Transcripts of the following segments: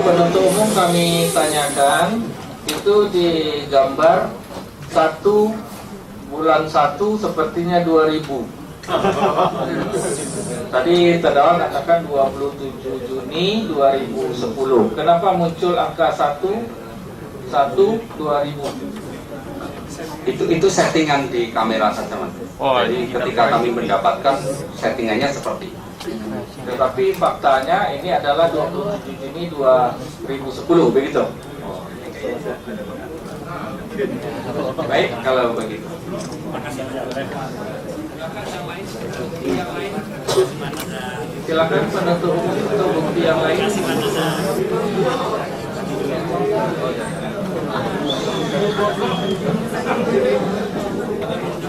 penuntut umum kami tanyakan itu di gambar 1 bulan 1 sepertinya 2000. Tadi terdakwa katakan 27 Juni 2010. Kenapa muncul angka 1/1/2000? Itu settingan di kamera saja, Mas. Jadi ketika kami mendapatkan settingannya seperti itu. Tetapi faktanya ini adalah 27 Juni 2010, begitu? Baik, kalau begitu. Silakan penuntut umum untuk bukti yang lain.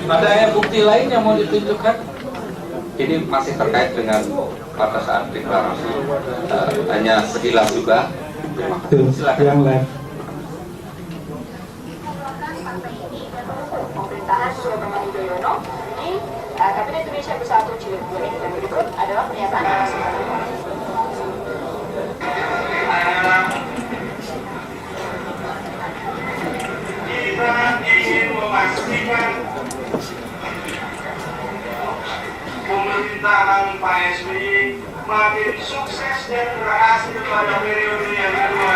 Ada bukti lain yang mau ditunjukkan? Ini masih terkait dengan pada saat deklarasi, hanya sekilas juga. Silakan. Yang lain. Pemerintahan Susilo Bambang Yudhoyono di Kabinet Indonesia Bersatu Jilid 2 ini, dan berikut adalah pernyataan kita ingin memastikan pemerintahan Pak SBY makin sukses dan berhasil pada periode yang kedua.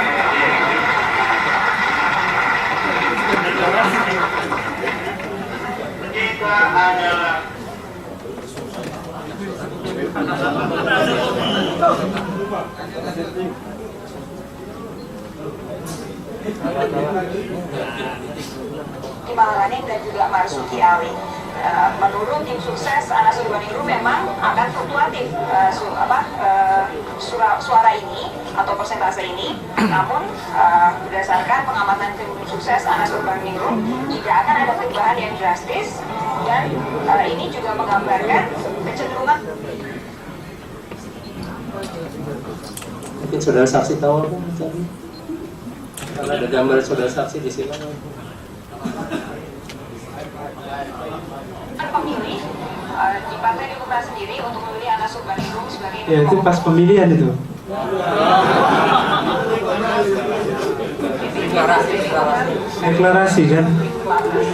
Kita adalah Mahalaneng dan juga Marzuki Ali. Menurut tim sukses Anas Urbaningrum memang akan fluktuatif suara ini atau persentase ini. Namun berdasarkan pengamatan tim sukses Anas Urbaningrum tidak akan ada perubahan yang drastis, dan ini juga menggambarkan kecenderungan. Mungkin saudara saksi tahu apa misalnya? Kalau ada gambar saudara saksi di sini. Pemilih di Partai Demokrat sendiri untuk memilih Anas Urbaningrum sebagai Ya itu pas pemilihan itu. Deklarasi kan.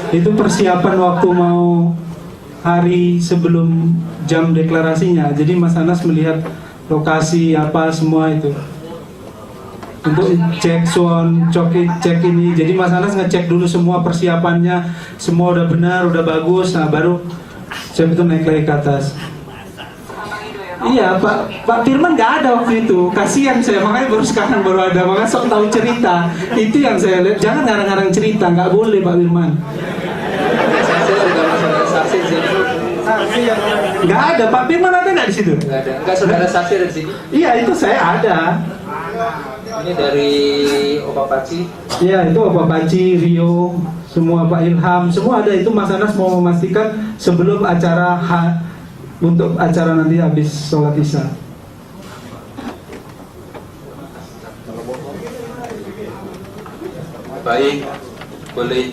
Itu persiapan waktu mau hari sebelum jam deklarasinya. Jadi Mas Anas melihat lokasi apa semua itu. Untuk cek sound, cek ini. Jadi Mas Anas ngecek dulu semua persiapannya, semua udah benar, udah bagus. Nah baru saya itu naik lagi ke atas. Iya, Pak Firman nggak ada waktu itu. Kasihan saya, makanya baru sekarang baru ada. Makanya sok tahu cerita. Itu yang saya lihat. Jangan ngarang-ngarang cerita, nggak boleh Pak Firman. Nggak ada, Pak Firman ada nggak di situ? Nggak ada. Nggak saudara saksi dari sini? Iya, itu saya ada. Ini dari Opa Paci. Iya, itu Opa Paci, Rio, semua Pak Ilham, semua ada. Itu Mas Anas mau memastikan sebelum acara untuk acara nanti habis sholat isya. Baik, boleh.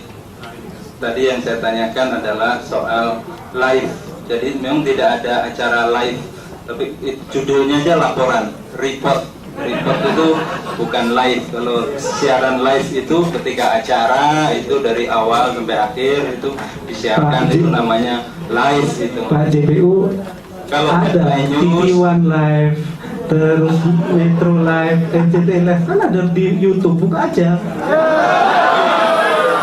Tadi yang saya tanyakan adalah soal live. Jadi memang tidak ada acara live, tapi judulnya aja laporan, report. Report itu bukan live. Kalau siaran live itu ketika acara itu dari awal sampai akhir itu disiarkan, itu namanya live itu. Pak JPU Kalau ada TV One Live, terus Metro Live, NCT Live, kan ada di YouTube, buka aja.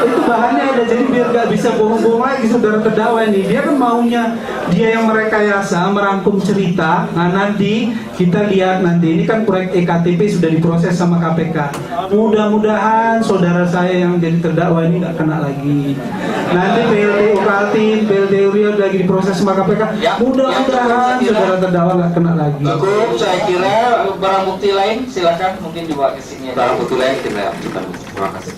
Itu bahannya ada, jadi biar gak bisa bohong-bohong lagi saudara terdakwa ini. Dia kan maunya dia yang merekayasa, merangkum cerita. Nah nanti kita lihat nanti ini kan proyek EKTP sudah diproses sama KPK. Mudah-mudahan saudara saya yang jadi terdakwa ini gak kena lagi. Nanti PLTU Kaltim, PLTU Riau lagi diproses sama KPK. Mudah-mudahan saudara terdakwa gak kena lagi. Cukup, saya kira barang bukti lain silakan mungkin dibawa ke sini. barang bukti lain kita ajukan. Terima kasih.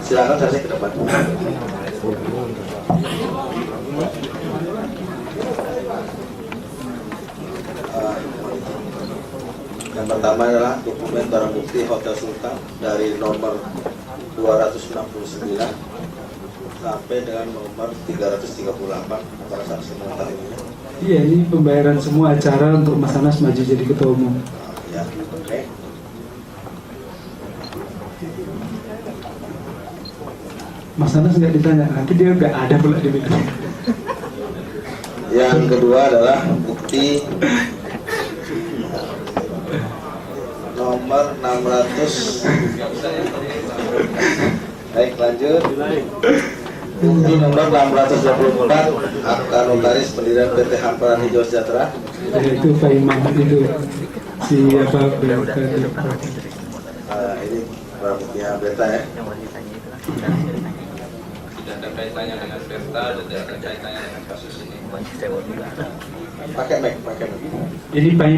Silakan saya ke depan. Yang pertama adalah dokumen barang bukti Hotel Sultan dari nomor 269 sampai dengan nomor 338. Para saksi mengetahuinya. Iya, ini pembayaran semua acara untuk Mas Anas maju jadi ketua umum. Ya, oke. Mas Anas nggak ditanya, nanti dia nggak ada pula di meeting. Yang kedua adalah bukti nomor 600. Baik, lanjut. Bukti nomor 624 akta notaris pendirian PT Hamparan Hijau Sejahtera. Ya, itu Pak Imam itu si apa Ini barang buktinya Beta ya. Tidak ada kaitannya dengan Berta, tidak ada kaitannya dengan kasus ini. Pakai mic. ini Pak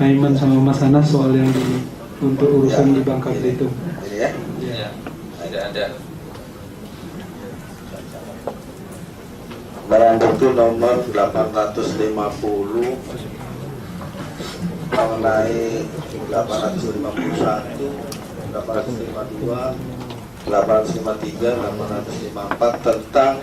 Iman sama Mas Anas soal yang untuk urusan di Bangka Belitung. Ini ya. Ya, tidak ada. Barang bukti nomor 850 mengenai 851, 852, 853, 854 tentang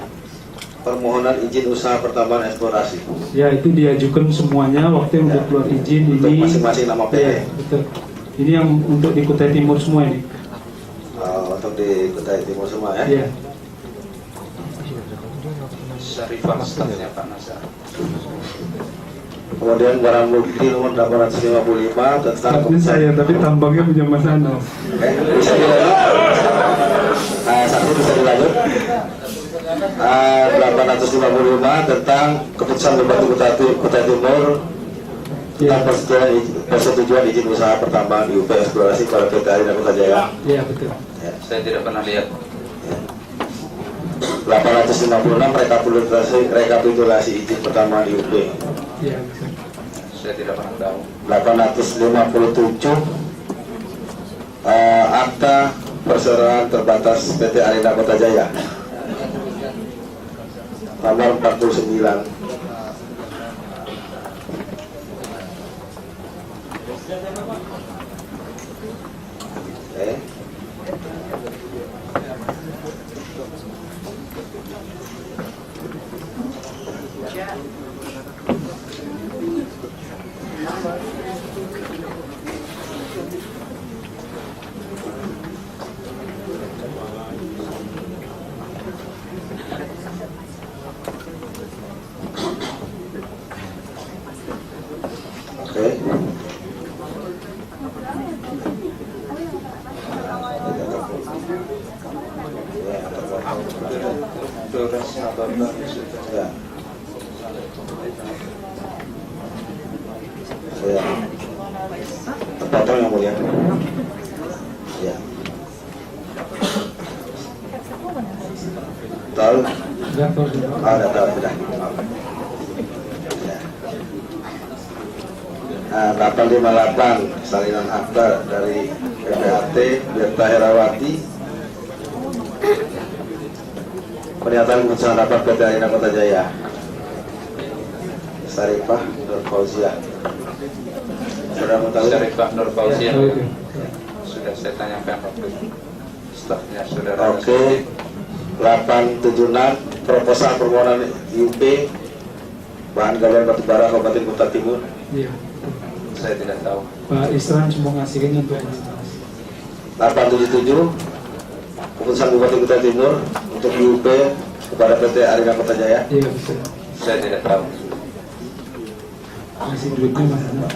permohonan izin usaha pertambangan eksplorasi. Ya, itu diajukan semuanya waktu untuk keluar izin Untuk ini. masing-masing nama PT. Ya, betul. Ini yang untuk di Kutai Timur semua ini. Untuk di Kutai Timur semua ya. Ya. Syarifah stafnya Pak Nasar. Kemudian barang bukti nomor 855 tentang Staffnya saya, tapi tambangnya punya Mas Anas. bisa dilanjut. Satu bisa dilanjut. 855 tentang keputusan Bupati Kutai Timur tentang persetujuan izin usaha pertambangan di UP eksplorasi pada PT Arina Kota Jaya. Ya, betul. Saya tidak pernah lihat. 856 rekapitulasi izin pertambangan di UP. Ya, betul. Saya tidak pernah tahu. 857 akta perseroan terbatas PT Arina Kota Jaya nomor 49. Oke. Oke. Ya. Ya. Terpotong yang mulia. Ya. Tahu? Ya, Pak. Udah tahu sudah. Ya. 858 salinan akta dari PPAT Berta Herawati. Pernyataan keputusan rapat PT Arina Kota Jaya. Syarifah Nur Fauziah. Saudara mau tahu? Syarifah Nur Fauziah. Oh, iya. Sudah saya tanyakan waktu stafnya saudara. Oke. 876 proposal permohonan IUP bahan galian batubara Kabupaten Kutai Timur. Iya. Saya tidak tahu. Pak Isran cuma ngasihkan untuk Mas Anas. 877 keputusan Bupati Kutai Timur untuk IUP kepada PT Arina Kota Jaya. Iya, betul. Saya tidak tahu. Masih duitnya Mas Anas.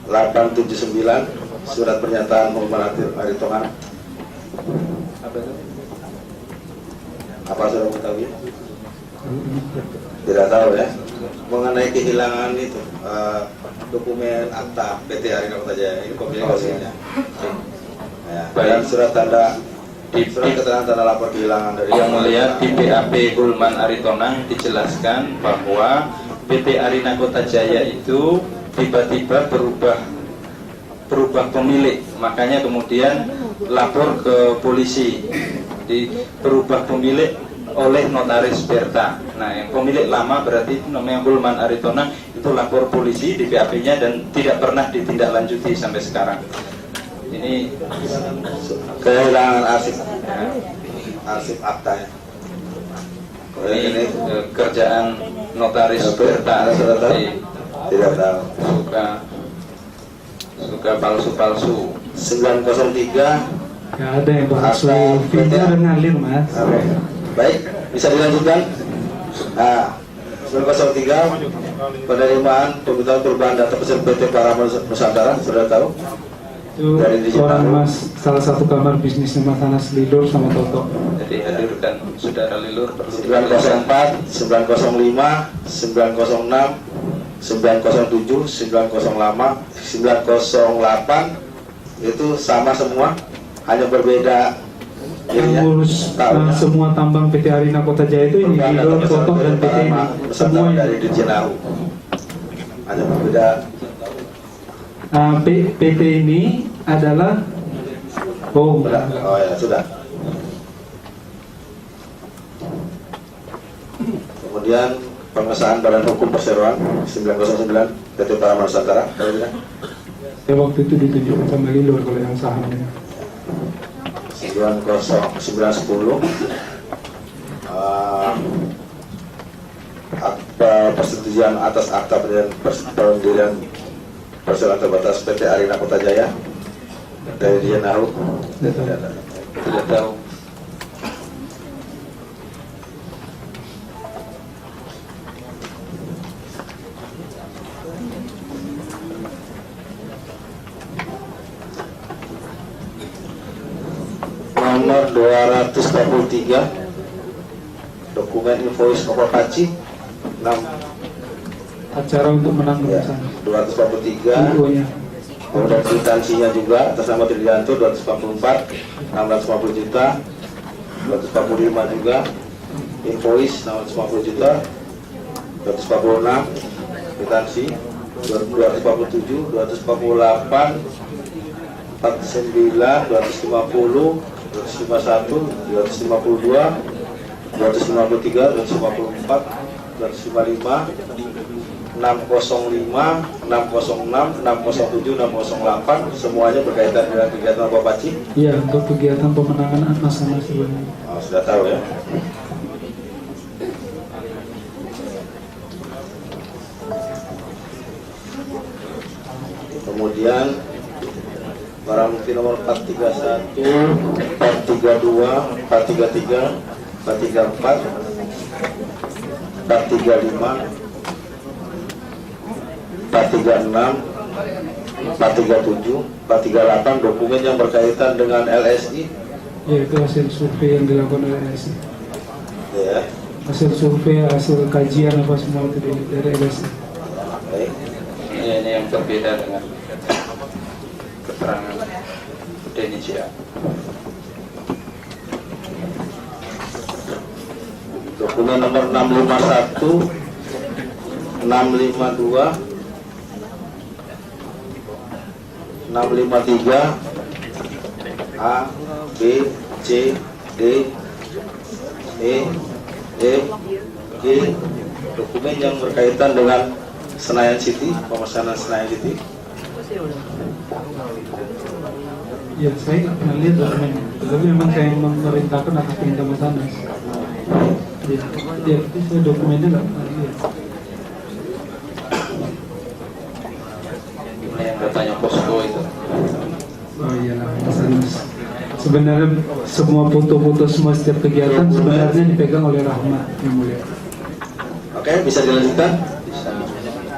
879 surat pernyataan pengumuman Aritongan. Apa itu? Apa sudah mengetahui? Tidak tahu ya. Mengenai kehilangan itu dokumen akta PT Arina Kota Jaya ini kopinya hasilnya. Ya, dan surat tanda surat keterangan tanda lapor kehilangan dari Yang mulia di BAP Gulman Aritonang dijelaskan bahwa PT Arina Kota Jaya itu tiba-tiba berubah pemilik, makanya kemudian lapor ke polisi. Di berubah pemilik oleh notaris Berta. Nah, yang pemilik lama berarti namanya Bulman Aritona itu lapor polisi di BAP-nya dan tidak pernah ditindaklanjuti sampai sekarang. Ini kehilangan arsip aktanya. ini kerjaan notaris Berta. Sudah tahu? Tidak tahu. Suka palsu-palsu. 903. Gak ada yang palsu, Akta video udah ngalir mas. Oke. Baik, bisa dilanjutkan. Nah, 903 penerimaan pembuatan perubahan data peserta PT Paramount Nusantara, sudah tahu? Itu Dari digital. orang mas, salah satu kamar bisnisnya Mas Anas Lidor sama Toto. Jadi hadirkan saudara Lilur. 904, 905, 906, 907, 908 itu sama semua, hanya berbeda Yang ngurus tahunnya. semua tambang PT Arina Kota Jaya itu ini Lidor, Toto dan PT ini semua dari ini. Dirjenahu, hanya berbeda. PT ini adalah Oh ya sudah. Kemudian pengesahan Badan Hukum Perseroan 909 PT Paramount Nusantara. saya waktu itu ditunjukkan sama Lidor kalau yang sahamnya. 910 akta persetujuan atas akta pendirian perseroan terbatas PT Arina Kota Jaya dari Dirjenahu. Tidak tahu. Nomor 243 dokumen invoice Opapaci 6 Acara untuk menanggung ya, sana. 243. Infonya. Kemudian kwitansinya juga atas nama Tridianto 244 650 juta, 245 juga invoice 650 juta, 246 kwitansi 247, 248 49, 250, 251, 252, 253, 254, 255, 605, 606, 607, 608 semuanya berkaitan dengan kegiatan Opapaci. Iya, untuk kegiatan pemenangan Mas Anas sebenarnya. Oh, sudah tahu ya. Kemudian barang bukti nomor 431, 432, 433, 434, 435, 436, 437, 438 dokumen yang berkaitan dengan LSI. Ya, itu hasil survei yang dilakukan oleh LSI. Ya, Hasil survei, hasil kajian apa semua itu dari LSI. baik. Ini yang berbeda dengan keterangan Denny Cia. Dokumen nomor 651, 652, 653, A, B, C, D, E, F, G, dokumen yang berkaitan dengan Senayan City, pemesanan Senayan City. Ya, saya nggak pernah lihat dokumennya, tapi memang saya memerintahkan atas perintah Mas Anas. Ya, tapi saya dokumennya nggak pernah lihat. Yang datanya posko itu. Oh iya lah, Mas Anas. Sebenarnya semua foto-foto semua setiap kegiatan sebenarnya dipegang oleh Rahmat yang mulia. Oke, bisa dilanjutkan. Bisa.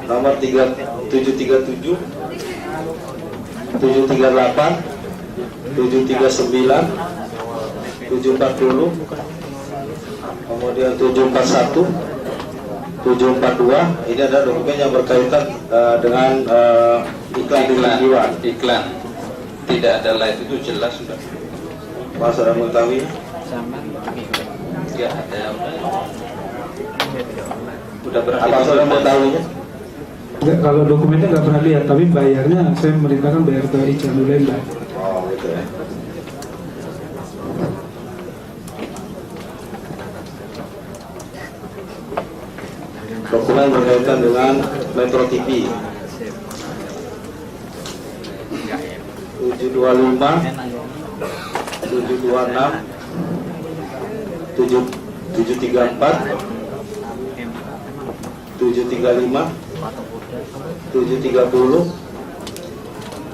Nomor 737, 738, 739, 740, kemudian 741, 742. Ini adalah dokumen yang berkaitan dengan iklan. Iklan. Tidak ada live itu jelas sudah. Mas sudah mengetahui? Enggak ada. Udah berarti Apa sudah mengetahuinya? Enggak, kalau dokumennya nggak pernah lihat, tapi bayarnya saya memerintahkan bayar ke Ica Nulela. Oh gitu ya. dokumen berkaitan dengan Metro TV 725, 726, 734, 735, 730,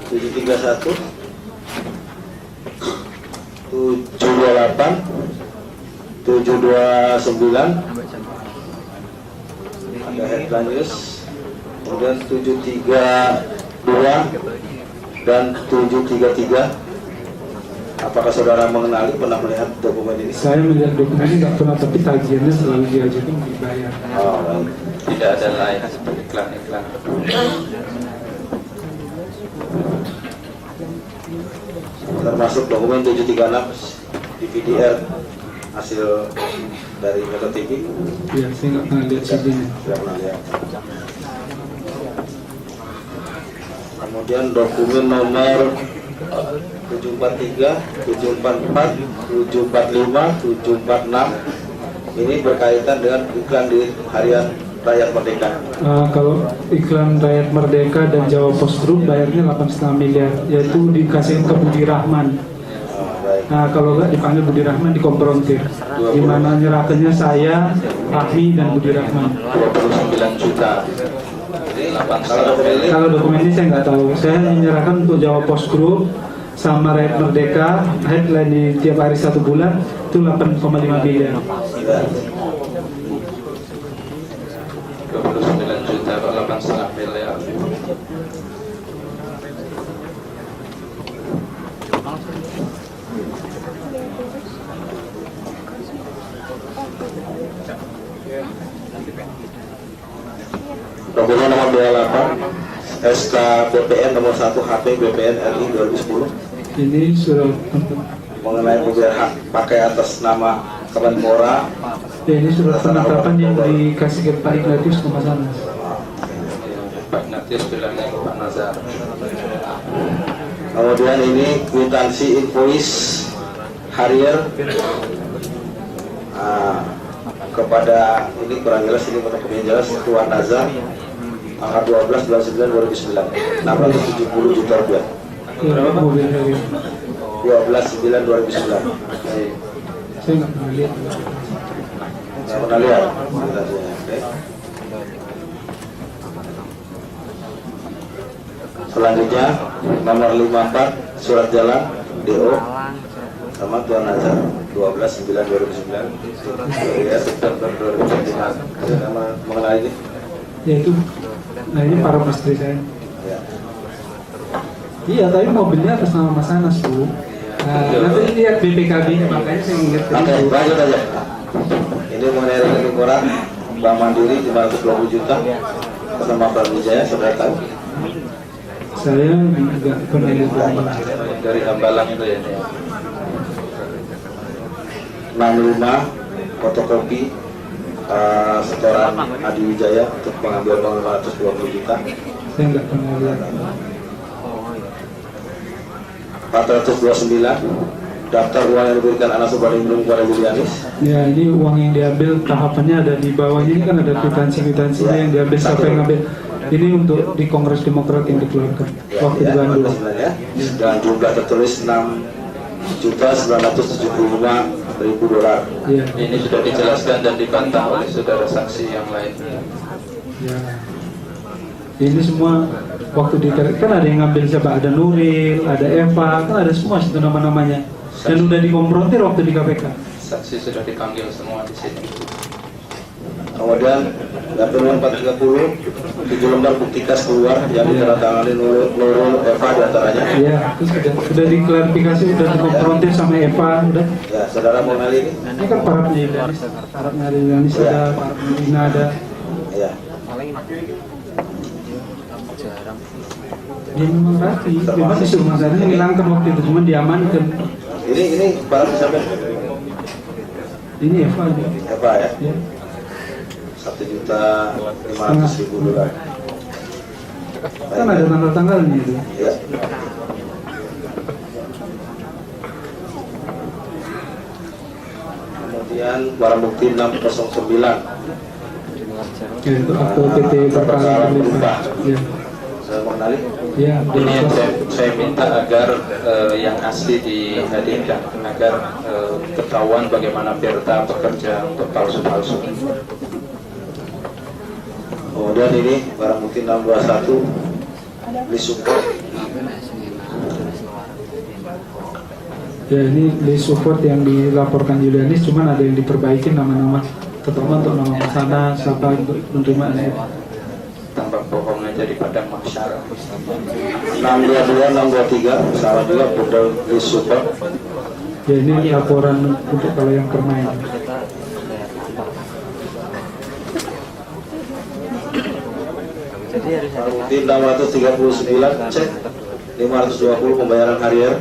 731, 728, 729, ada headline news, kemudian 732 dan 733. Apakah saudara mengenali, pernah melihat dokumen ini? Saya melihat dokumen ini nggak pernah, tapi tagihannya selalu diajukan dibayar. Oh, baik. Tidak ada lain seperti iklan-iklan. Termasuk dokumen 736 DVDR hasil dari Metro TV. Ya, saya nggak pernah lihat CD-nya. Tidak pernah lihat. Kemudian dokumen nomor 743, 744, 745, 746 ini berkaitan dengan iklan di Harian Rakyat Merdeka. Kalau iklan Rakyat Merdeka dan Jawa Post Group bayarnya 8,5 miliar, yaitu dikasihin ke Budi Rahman. Baik. Nah, kalau nggak dipanggil Budi Rahman dikonfrontir. Di mana nyerahkannya saya, Ahmi dan Budi Rahman. 29 juta. Jadi 8,5 miliar. Kalau dokumen ini saya nggak tahu. Saya menyerahkan untuk Jawa Post Group sama Rakyat Merdeka, headline di tiap hari 1 bulan itu 8,5 miliar. 29 juta atau 8,5 miliar. Dokumen nomor 28 SK BPN nomor 1 HP BPN RI 2010 Ini surat mengenai pemberian hak pakai atas nama Kemenpora. ya, ini surat penetapan yang dikasih ke Pak Ignatius ke Mas Anas. Pak Ignatius bilangnya ke Pak Nazar. Kemudian ini kwitansi invoice Harrier kepada, ini kurang jelas, ini lebih jelas, Tuan Nazar tanggal 12 bulan 9 2009 670 juta rupiah. Berapa mobil hari? 12/9/2009. Saya nggak pernah lihat. Nggak pernah lihat kwitansinya. Oke. Selanjutnya nomor 54 surat jalan DO sama Tuan Nazar 12/9/2009 ya September 2009. Nama mengenai ini Ya itu, nah ini para istri saya. ya. Iya, tapi mobilnya atas nama Mas Anas, Bu. Nah, nanti lihat BPKB-nya, makanya saya ingat. Oke, lanjut aja. Ini mengenai rekening orang Bank Mandiri 520 juta atas nama Pram Wijaya, saudara tahu? Saya nggak pernah lihat. Dari Hambalang itu ya. 65 fotokopi setoran Adi Wijaya untuk pengambilan uang 520 juta. Saya nggak pernah lihat. 429 daftar uang yang diberikan Anas Urbaningrum kepada Julianis. Ya, ini uang yang diambil tahapannya ada di bawahnya, ini kan ada kwitansi-kwitansinya yang diambil, siapa yang ngambil. Ini untuk di Kongres Demokrat yang dikeluarkan waktu di Bandung. Ya. Dan jumlah tertulis 6.975.000 dolar. Ya, Ini sudah dijelaskan dan dibantah oleh saudara saksi yang lain. ya. Ini semua waktu di kan ada yang ngambil siapa? Ada Nuril, ada Eva, kan ada semua situ nama-namanya. Dan udah dikonfrontir waktu di KPK. Saksi sudah dipanggil semua di sini. Kemudian daftar 430 7 lembar bukti kas keluar yang ditandatangani Nurul Eva diantaranya. Iya, itu sudah diklarifikasi, sudah dikonfrontir sama Eva, udah. Ya, saudara mengenali ini? Ini kan para penyidik, para penyidik ada, para penyidik ada. Ya. Dia memang rapi, memang disuruh Mas Anas menghilangkan waktu itu, cuma diamankan. Ini barang siapa? Ini Eva. Eva ya. Ya. 1.500.000 dolar. Kan ada tanggal-tanggalnya itu. Ya. Kemudian barang bukti 609 Ya, itu akte PT Berkala Berlimpah. Ya. Saya mengenali. Ya, Ini yang saya minta agar yang asli dihadirkan agar ketahuan bagaimana Berta bekerja untuk palsu-palsu. Kemudian ini barang bukti 621 list support. Ya, ini list support yang dilaporkan Julianis, cuman ada yang diperbaiki nama-nama, terutama untuk nama sana siapa menerima ini. Tambah bohong aja di padang mahsyar. 622 623 salah juga model list support. Ya, ini laporan untuk kalau yang permain. Barang bukti 639 cek 520 pembayaran harian.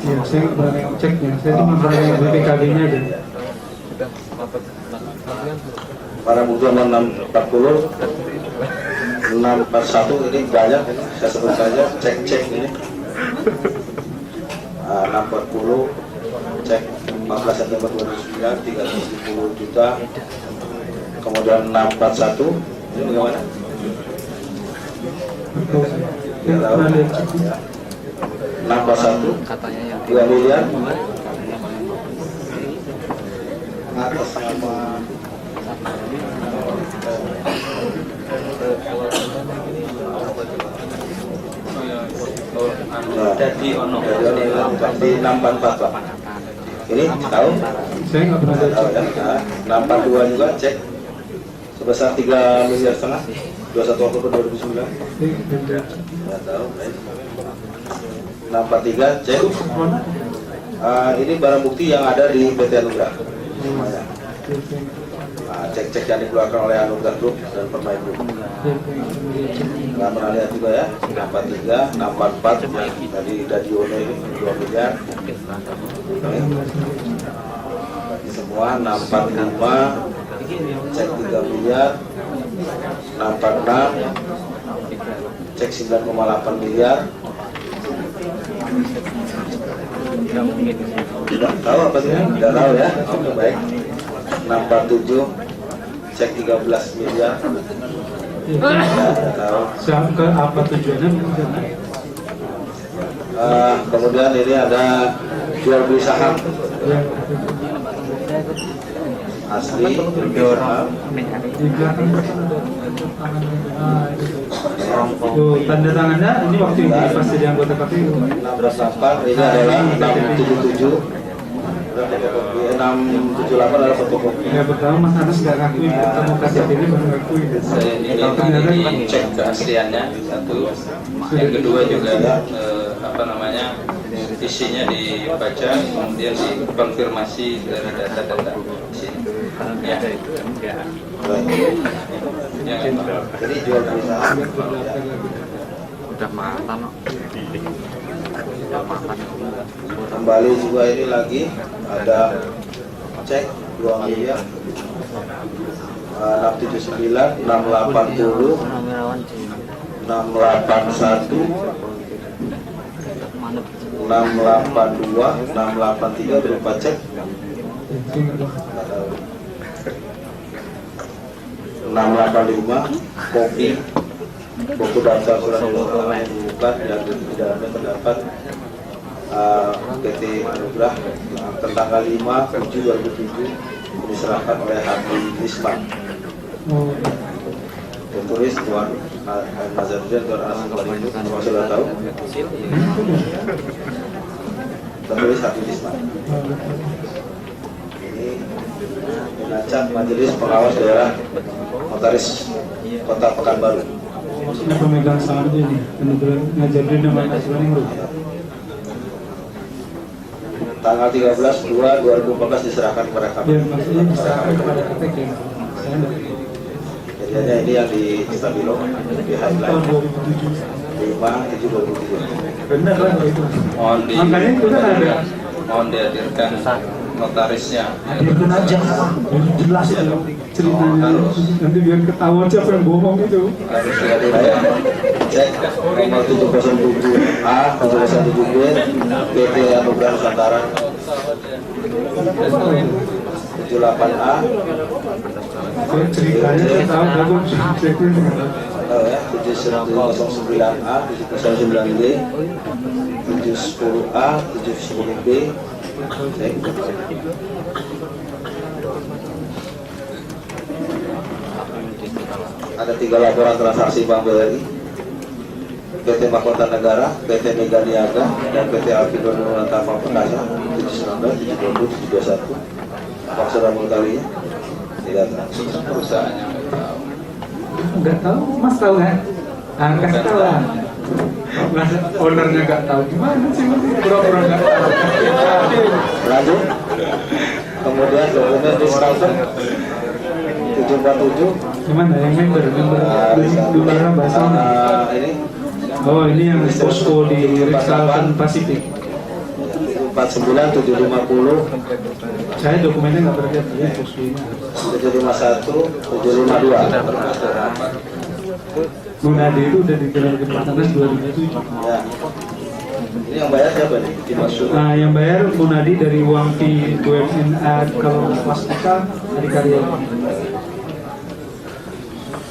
Ya, saya nggak berani ceknya, saya cuma berani BPKB-nya aja. Barang bukti nomor 640 641 ini banyak ini, saya sebut saja cek ini. 640 cek 14 September 2009 310 juta. Kemudian 641 ini bagaimana? Saya nggak pernah lihat cek. 641 2 miliar atas nama Jadi ono di 644 Pak. Ini tahu? Saya nggak pernah lihat Tahu cek. ya. Nah, 642 juga cek sebesar 3 miliar setengah 21 Oktober 2009. Nggak tahu. Baik. 643 cek. Ini barang bukti yang ada di PT Anugrah. Semuanya. Cek-cek yang dikeluarkan oleh Anugrah Group dan Permai Group. Nggak pernah lihat juga ya. 643, 644 yang tadi Dadiono ini 2 miliar. Ini semua 645 cek 3 miliar. 646 cek 9,8 miliar. Tidak tahu apa sih? Tidak tahu ya. Oke, baik. 647 cek 13 miliar. Tidak tahu. Siapa ke apa tujuannya? Kemudian ini ada jual beli saham Ya, asli jual beli saham. di belakang itu kan ada tanda tangan. Tuh, tanda tangannya ini waktu ini pas jadi anggota KPU. 608 ini adalah 677 678 adalah fotokopi. Ya, pertama Mas Anas nggak ngakui, ketemu kaset ini baru ngakui. Saya ini cek keasliannya satu. Yang kedua juga apa namanya isinya dibaca kemudian dikonfirmasi dari data-data di sini. Ya. Ya, Jadi jual beli saham. Udah matang kok. Udah matang. Kembali juga ini lagi ada cek 2 miliar 679 680 681 682 683 berupa cek 685 kopi buku daftar surat keterangan bukan yang di dalamnya terdapat PT Anugrah tanggal 5/7/2007 diserahkan oleh Habib Isman. Tertulis Tuan Nazarudin Tuan Anas Kembali, kalau sudah tahu. Tertulis Habib Isman. Ini mengacak Majelis Pengawas Daerah Notaris Kota Pekanbaru. Maksudnya pemegang saham ini, ngajarin nama Nasrani. Tanggal 13/2/2014 diserahkan kepada Ya, kami. maksudnya diserahkan kepada KPK. Saya enggak. Kejadiannya ini yang di Stabilo di Tahun highlight 2007. 5/7/2003. Benar lah itu. mohon Makanya itu kan ada. mohon dihadirkan notarisnya. Hadirkan aja, jelas itu ceritanya. Nanti biar ketahuan siapa yang bohong itu. Harus dihadirkan. Cek nomor 707A 707B PT Anugrah Nusantara 78A Ceritanya saya tahu, tapi Tahu ya, 7109A, 709B, 710A, 710B. Ada 3 laporan transaksi Bank BRI, PT Mahkota Negara, PT Mega Niaga, dan PT Alfindo Nurantama Perkasa, 719, 720, 721. Apakah sudah mengetahuinya? Tidak tahu. Perusahaannya nggak tahu. nggak tahu, Mas tahu nggak? Kasih tahu lah. Mas ownernya nggak tahu, gimana sih Mas? Pura-pura nggak tahu. Lanjut. Kemudian dokumen discounter 747. Gimana yang member Dulara bahasanya? Ini Oh ini yang posko di Ritz-Carlton Pacific. 49, 750, Saya dokumennya nggak berlihat ya poskonya. 751, 752. Munadi itu udah digelar ke Pertanas 2007. Ya. Ini yang bayar siapa nih? Dimaksud. Nah yang bayar Munadi dari uang fee BUMN kalau Plastika dari karyawan.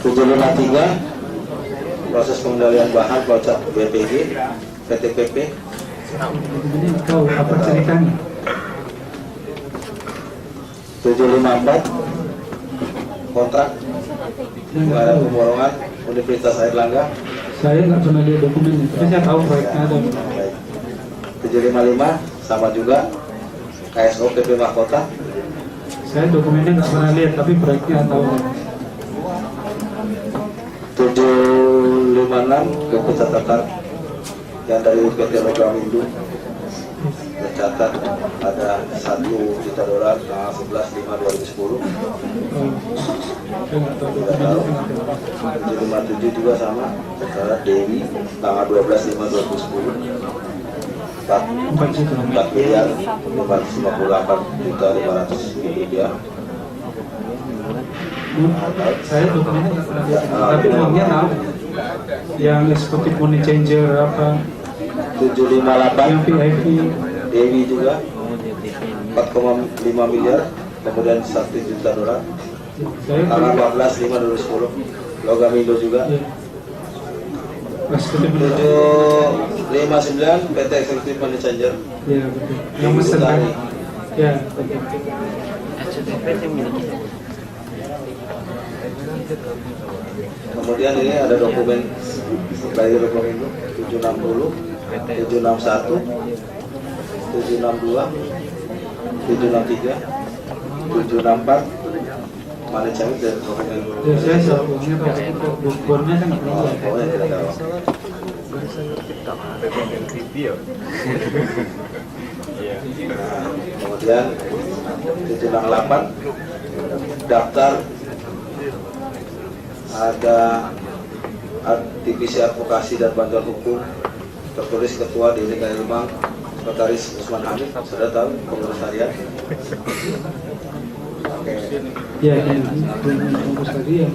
753, proses pengendalian bahan pelacak BPG, PTPP. Ini tahu apa ceritanya? 754, kontrak pengadaan pemborongan Universitas Airlangga. Saya nggak pernah lihat dokumennya, tapi saya tahu proyeknya ada. Baik. 755, sama juga KSO PP Mahkota. Saya dokumennya nggak pernah lihat, tapi proyeknya tahu. 756, buku catatan yang dari PT Logamindo tercatat ada $1 juta tanggal 11/5/2010. Saya nggak tahu Tidak tahu. dokumennya. 757 juga sama, tercatat Dewi tanggal 12/5/2010. 4 juta. 4.558.500 rupiah. Saya dokumennya nggak pernah lihat, tapi uangnya tahu. Yang eksekutif money changer apa? 758 Yang VIP. Dewi juga 4,5 miliar, kemudian $1 juta Saya tanggal 14/5/2010. Logamindo juga. ya. Eksekutif money 759 PT Eksekutif Money Changer. ya betul. Yang mesen kan? Ya betul. Kemudian ini ada dokumen dari Logamindo 760, 761, 762, 763, 764. Money Changer dan dokumen. Ya saya soal uangnya tahu, tapi kok bukunya saya nggak pernah Oh, lihat. pokoknya tidak tahu. Kemudian 768 daftar ada divisi advokasi dan bantuan hukum, tertulis ketua DPR Limang, sekretaris Usman Hamid. Sudah tahu pengurus harian. Oke. Ya ini bungkus tadi ya.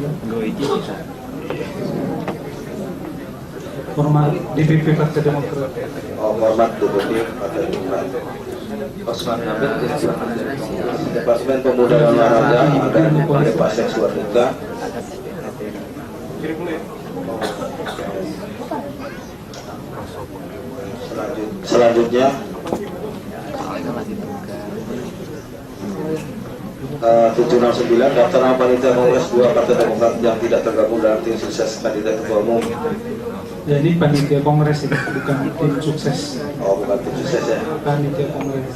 Formal DPP Partai Demokrat. Oh, hormat DPP Partai Demokrat. Osman Hamid, Departemen Pemuda dan Olahraga ada oleh Pak Seksuar Duka. Selanjutnya 769 daftar nama panitia Kongres 2 Partai Demokrat yang tidak tergabung dalam tim sukses kandidat ketua umum. Ya ini panitia kongres itu bukan tim sukses. Oh, bukan tim sukses ya. Panitia kongres.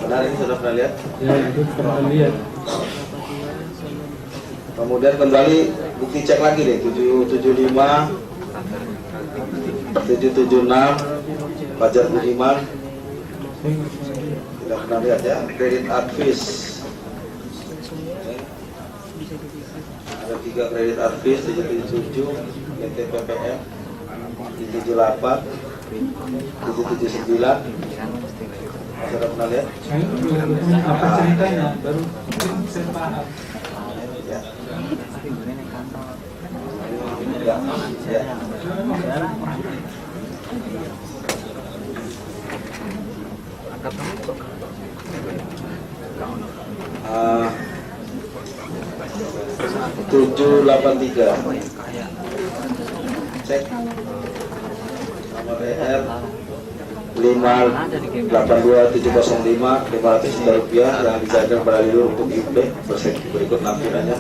Benar, ini sudah pernah lihat. Ya itu pernah lihat. Kemudian kembali bukti cek lagi deh 775, 776 Fajar Budiman. Tidak pernah lihat ya. Kredit Advis. Ada 3 kredit Advis, 777 PT PPM, 778, 779. Sudah pernah lihat? Saya dokumen apa ceritanya baru mungkin saya paham. Ya. Ya. Ya. 783. Cek. Nomor ER 582705 500 juta rupiah yang dicairkan pada Lilo untuk IUP. Berikut lampirannya.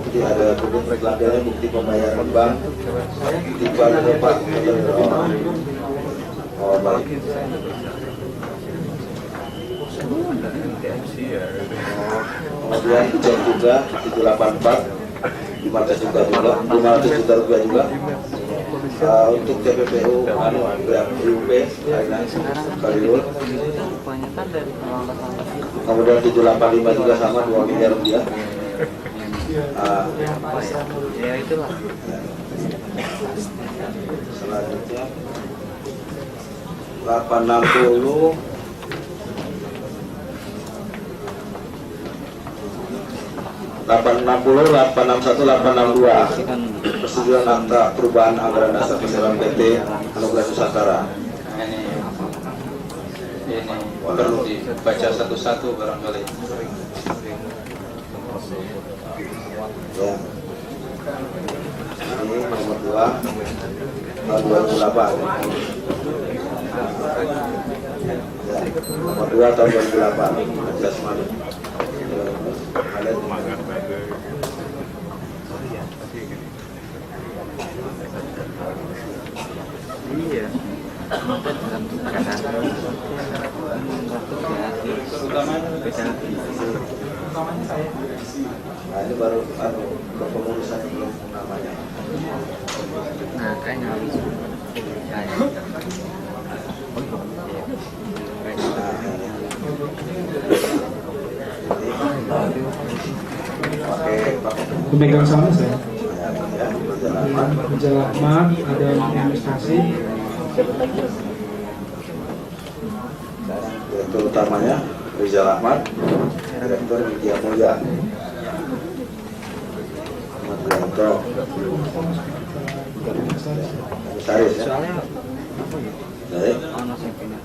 Jadi ada bukti pelanggarannya, bukti pembayaran bank, tiba Pak. Oh baik. Kemudian cek juga 784 500 juta juga, 500 juta rupiah juga. Untuk TPPU IUP Kalirul. Kemudian 785 juga sama 2 miliar rupiah. Ya itulah. Selanjutnya 860 861 862 persetujuan akta perubahan anggaran dasar perseroan PT Anugerah Nusantara. Ini perlu dibaca satu-satu barangkali. Ya. Ini nomor 2 tahun 2008. Ya, nomor 2 tahun 2008. Jelas mana? Iya. Nah ini baru kepengurusan belum namanya. Nah kayaknya habis. Pemegang sama saya. Ya, Rizal Ahmad, ada administrasi. Direktur utamanya Rizal Ahmad, Direktur Widya Mulya. Direktur Komisaris ya. Soalnya apa ya? Baik. Ono sing pindah.